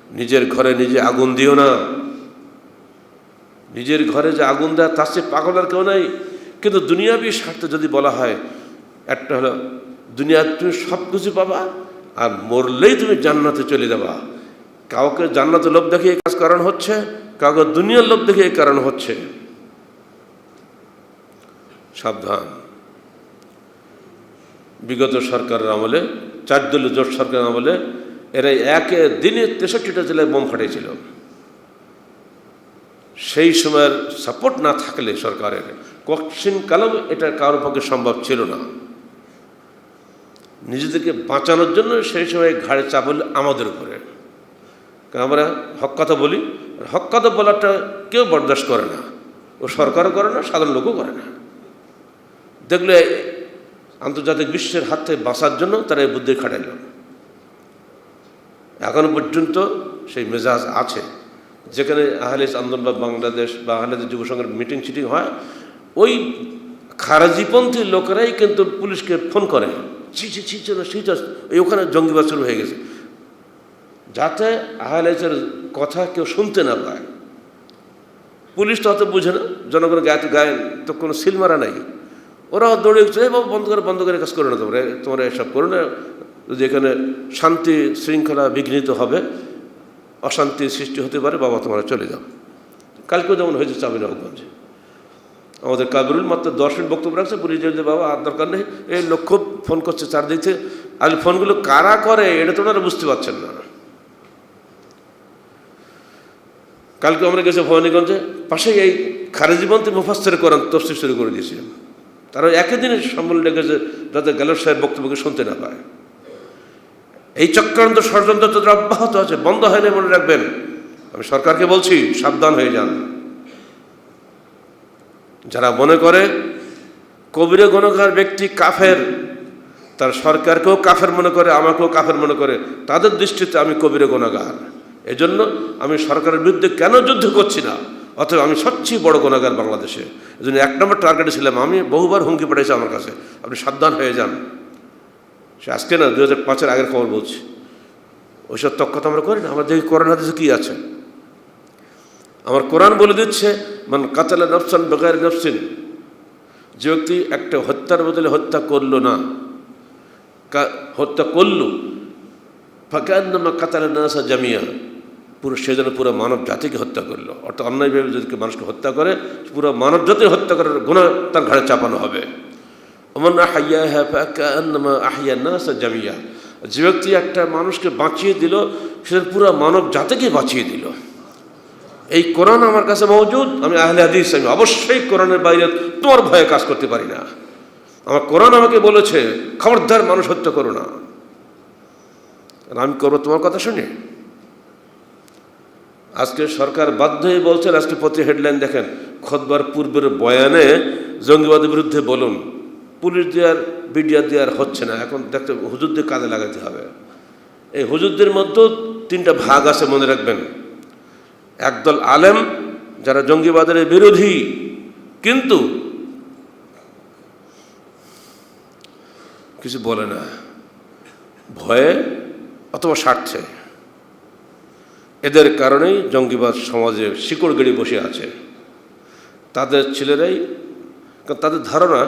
নিজের ঘরে নিজে আগুন দিও না। নিজের ঘরে যে আগুন দেয় তার চেয়ে পাগল আর কেউ নাই। কিন্তু দুনিয়াবি স্বার্থে যদি বলা হয়, একটা হলো দুনিয়ার তুমি সব কিছু পাবা আর মরলেই তুমি জান্নাতে চলে যাবা। কাউকে জান্নাতে লোভ দেখে এই কাজ করানো হচ্ছে, কাউকে দুনিয়ার লোভ দেখে এই কারণ হচ্ছে। সাবধান। বিগত সরকারের আমলে, 4 দলীয় জোট সরকারের আমলে এরা একে দিনে 63টা জেলায় বোম ফাটিয়েছিল। সেই সময়ের সাপোর্ট না থাকলে সরকারের কঠিন কালেও এটা কারোর পক্ষে সম্ভব ছিল না। নিজেদেরকে বাঁচানোর জন্য সেই সময় ঘাড়ে চাপ হলো আমাদের উপরে। কারণ আমরা হক কথা বলি, হক কথা বলাটা কেউ বরদাস্ত করে না, ও সরকারও করে না, সাধারণ লোকও করে না। দেখলে আন্তর্জাতিক বিশ্বের হাত থেকে বাঁচার জন্য তারা এই বুদ্ধি খাটাইল। এখনো পর্যন্ত সেই মেজাজ আছে। যেখানে আহলে আন্দোলন বা বাংলাদেশ বা আহলে যুব সংঘের মিটিং চিটিং হয়, ওই খারাজিপন্থী লোকেরাই কিন্তু পুলিশকে ফোন করে, ওখানে জঙ্গিবাদ শুরু হয়ে গেছে, যাতে আহলের কথা কেউ শুনতে না পায়। পুলিশ তো অত বুঝে না, জনগণের গায়ে তো কোনো সিল মারা নাই। ওরাও দৌড়ে উঠছে, বাবু বন্ধ করে কাজ করো না, তোমরা এসব করো না। যদি এখানে শান্তি শৃঙ্খলা বিঘ্নিত হবে, অশান্তির সৃষ্টি হতে পারে, বাবা তোমরা চলে যাও। কালকেও যেমন হয়েছে চাঁপাইনবাবগঞ্জে, আমাদের কাবিরুল মাত্র 10 মিনিট বক্তব্য রাখছে, পুলিশ যে বাবা আর দরকার নেই, এই লোক খুব ফোন করছে চারদিক থেকে। আর ফোনগুলো কারা করে এটা তো ওনারা বুঝতে পারছেন না। কালকে আমরা গেছি ভবানীগঞ্জে, পাশেই এই খারেজিপন্থী মুফাসসির কোরআন তাফসীর শুরু করে দিয়েছিলাম। তারা একই দিনে সম্মেলন ডেকেছে যাতে গ্যালোর সাহেব বক্তব্যকে শুনতে না পায়। এই চক্রান্ত ষড়যন্ত্র তাদের অব্যাহত আছে, বন্ধ হয়নি, মনে রাখবেন। আমি সরকারকে বলছি, সাবধান হয়ে যান। যারা মনে করে কবিরে গুনাহগার ব্যক্তি কাফের, তার সরকারকেও কাফের মনে করে, আমাকেও কাফের মনে করে, তাদের দৃষ্টিতে আমি কবিরে গুনাহগার। এজন্য আমি সরকারের বিরুদ্ধে কেন যুদ্ধ করছি না, অথবা আমি সবচেয়ে বড় গুনাহগার বাংলাদেশে। এজন্য 1 নম্বর টার্গেটে ছিলাম। আমি বহুবার হুমকি পাঠিয়েছি আমার কাছে, আপনি সাবধান হয়ে যান। সে আজকে না, 2005-এর আগের খবর বলছি। ওইসব তক্কত আমরা করি না। আমরা দেখি কোরআন হাদিসে কী আছে। আমার কোরআন বলে দিচ্ছে, মান কাতালা নফসান বেগাইরি নফসিন, যে ব্যক্তি একটা হত্যার বদলে হত্যা করলো না, হত্যা করলো, ফাকান্নামা কাতালা নাসা জামিয়া, সে যেন পুরো মানব জাতিকে হত্যা করলো। অর্থাৎ অন্যায়ভাবে যদি মানুষকে হত্যা করে, পুরো মানব জাতি হত্যা করার গুনাহ তার ঘাড়ে চাপানো হবে। ওমান আহইয়াহা ফাকান্নামা আহইয়া নাসা জামিয়া, যে ব্যক্তি একটা মানুষকে বাঁচিয়ে দিল, সে পুরো মানব জাতিকে বাঁচিয়ে দিল। এই কোরআন আমার কাছে মওজুদ। আমি আহলে হাদিস, আমি অবশ্যই কোরআনের বাইরে তোমার ভয়ে কাজ করতে পারি না। আমার কোরআন আমাকে বলেছে, খবরদার মানুষ হত্যা করো না, আর আমি করবো তোমার কথা শুনে। আজকে সরকার বাধ্য হয়ে বলছেন, আজকে প্রতি হেডলাইন দেখেন, খুতবার পূর্বের বয়ানে জঙ্গিবাদের বিরুদ্ধে বলুন। পুলিশ দেওয়ার, মিডিয়া দেওয়ার হচ্ছে না, এখন দেখতে হুজুরদের কাজে লাগাতে হবে। এই হুজুরদের মধ্যেও 3টা ভাগ আছে, মনে রাখবেন। একদল আলেম যারা জঙ্গিবাদের বিরোধী, কিন্তু কিছু বলে না, ভয়ে অথবা স্বার্থে। এদের কারণেই জঙ্গিবাদ সমাজে শিকড় গেড়ে বসে আছে। তাদের ছেলেরাই, তাদের ধারণা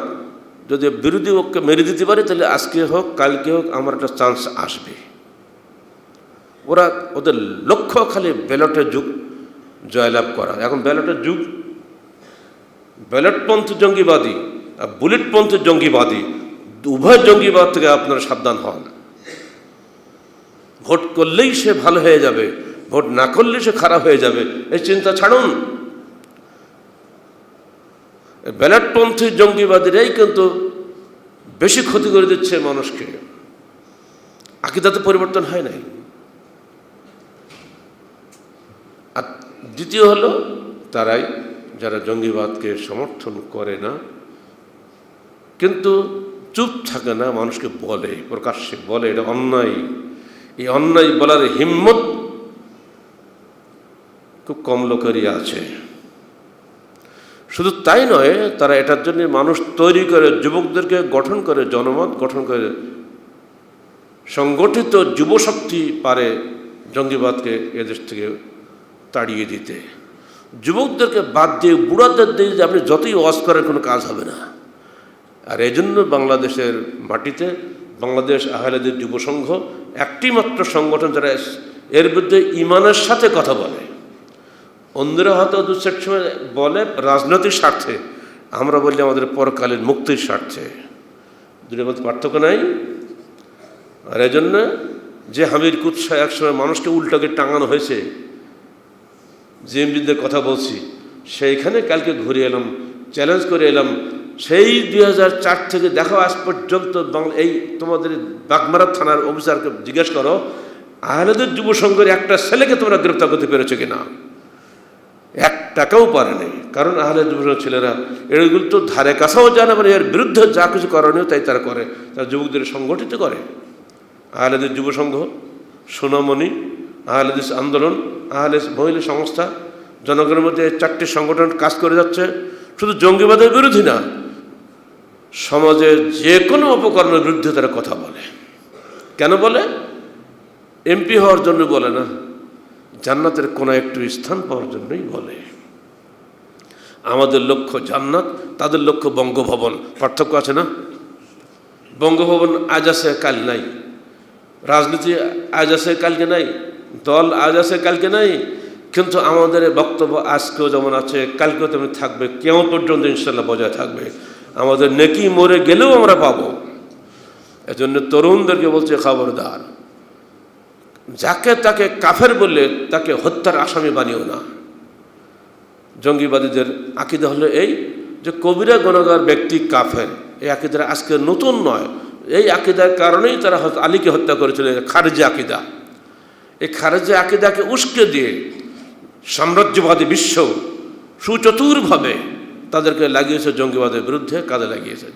যদি বিরোধী পক্ষকে মেরে দিতে পারে, তাহলে আজকে হোক কালকে হোক আমার একটা চান্স আসবে। ওদের লক্ষ্য খালি ব্যালটের যুগ জয়লাভ করা। এখন ব্যালটের যুগ, ব্যালটপন্থী জঙ্গিবাদী আর বুলেটপন্থী জঙ্গিবাদী, উভয় জঙ্গিবাদ থেকে আপনারা সাবধান হন। ভোট করলেই সে ভালো হয়ে যাবে, ভোট না করলে সে খারাপ হয়ে যাবে, এই চিন্তা ছাড়ুন। ব্যালটপন্থী জঙ্গিবাদীরাই কিন্তু বেশি ক্ষতি করে দিচ্ছে মানুষকে। আকীদাতে পরিবর্তন হয় নাই। আর দ্বিতীয় হলো, তারাই যারা জঙ্গিবাদকে সমর্থন করে না, কিন্তু চুপ থাকে না, মানুষকে বলে, প্রকাশ্যে বলে এটা অন্যায়। এই অন্যায় বলার হিম্মত খুব কম লোকেরই আছে। শুধু তাই নয়, তারা এটার জন্য মানুষ তৈরি করে, যুবকদেরকে গঠন করে, জনমত গঠন করে, সংগঠিত যুবশক্তি পারে জঙ্গিবাদকে এদেশ থেকে তাড়িয়ে দিতে। যুবকদেরকে বাদ দিয়ে বুড়াদের দিয়ে যে আপনি যতই ওয়াজ করেন কোনো কাজ হবে না। আর এই জন্য বাংলাদেশের মাটিতে বাংলাদেশ আহলে হাদিস যুব সংঘ একটি মাত্র সংগঠন যারা এর বিরুদ্ধে ইমানের সাথে কথা বলে। অন্যরা হয়তো দুঃসের সময় বলে রাজনৈতিক স্বার্থে, আমরা বললি আমাদের পরকালীন মুক্তির স্বার্থে। দুটোর মধ্যে পার্থক্য নাই। আর এই জন্য যে হামির কুৎসা একসময় মানুষকে উল্টাকে টাঙানো হয়েছে, জিএমবিদের কথা বলছি, সেইখানে কালকে ঘুরে এলাম, চ্যালেঞ্জ করে এলাম। সেই 2004 থেকে দেখো আজ পর্যন্ত এই তোমাদের বাগমারা থানার অফিসারকে জিজ্ঞেস করো, আহলে হাদিস যুব সংঘের একটা ছেলেকে তোমরা গ্রেপ্তার করতে পেরেছো কিনা? এক টাকাও পারেনি। কারণ আহলে হাদিস যুব সংঘের ছেলেরা এগুলো তো ধারে কাছেও যায় না, মানে এর বিরুদ্ধে যা কিছু করণীয় তাই তারা করে, তারা যুবকদের সংগঠিত করে। আহলে হাদিস যুব সংঘ, সোনামণি, আহলে হাদিস আন্দোলন, আহলে মহিলা সংস্থা, জনগণের মধ্যে 4টি সংগঠন কাজ করে যাচ্ছে। শুধু জঙ্গিবাদের বিরোধী না, সমাজের যে কোনো অপকর্মের বিরুদ্ধে তারা কথা বলে। কেন বলে? এমপি হওয়ার জন্য বলে না, জান্নাতের কোনো একটু স্থান পাওয়ার জন্যই বলে। আমাদের লক্ষ্য জান্নাত, তাদের লক্ষ্য বঙ্গভবন। পার্থক্য আছে না? বঙ্গভবন আজ আছে কাল নাই, রাজনীতি আজ আছে কালকে নাই, দল আজ আছে কালকে নাই, কিন্তু আমাদের বক্তব্য আজকেও যেমন আছে কালকেও তেমন থাকবে, কিয়ামত পর্যন্ত ইনশাল্লাহ বজায় থাকবে। আমাদের নেকি মরে গেলেও আমরা পাবো। এজন্য তরুণদেরকে বলছে খবরদার, যাকে তাকে কাফের বললে তাকে হত্যার আসামি বানিও না। জঙ্গিবাদীদের আকীদা হলো এই যে কবিরা গুনাহগার ব্যক্তি কাফের। এই আকীদা আজকে নতুন নয়, এই আকীদার কারণেই তারা আলীকে হত্যা করেছিল। খারেজি আকীদা, এই খারেজি আকীদাকে উস্কে দিয়ে সাম্রাজ্যবাদী বিশ্ব সুচতুরভাবে তাদেরকে লাগিয়েছে জঙ্গিবাদের বিরুদ্ধে কাজে লাগিয়েছে।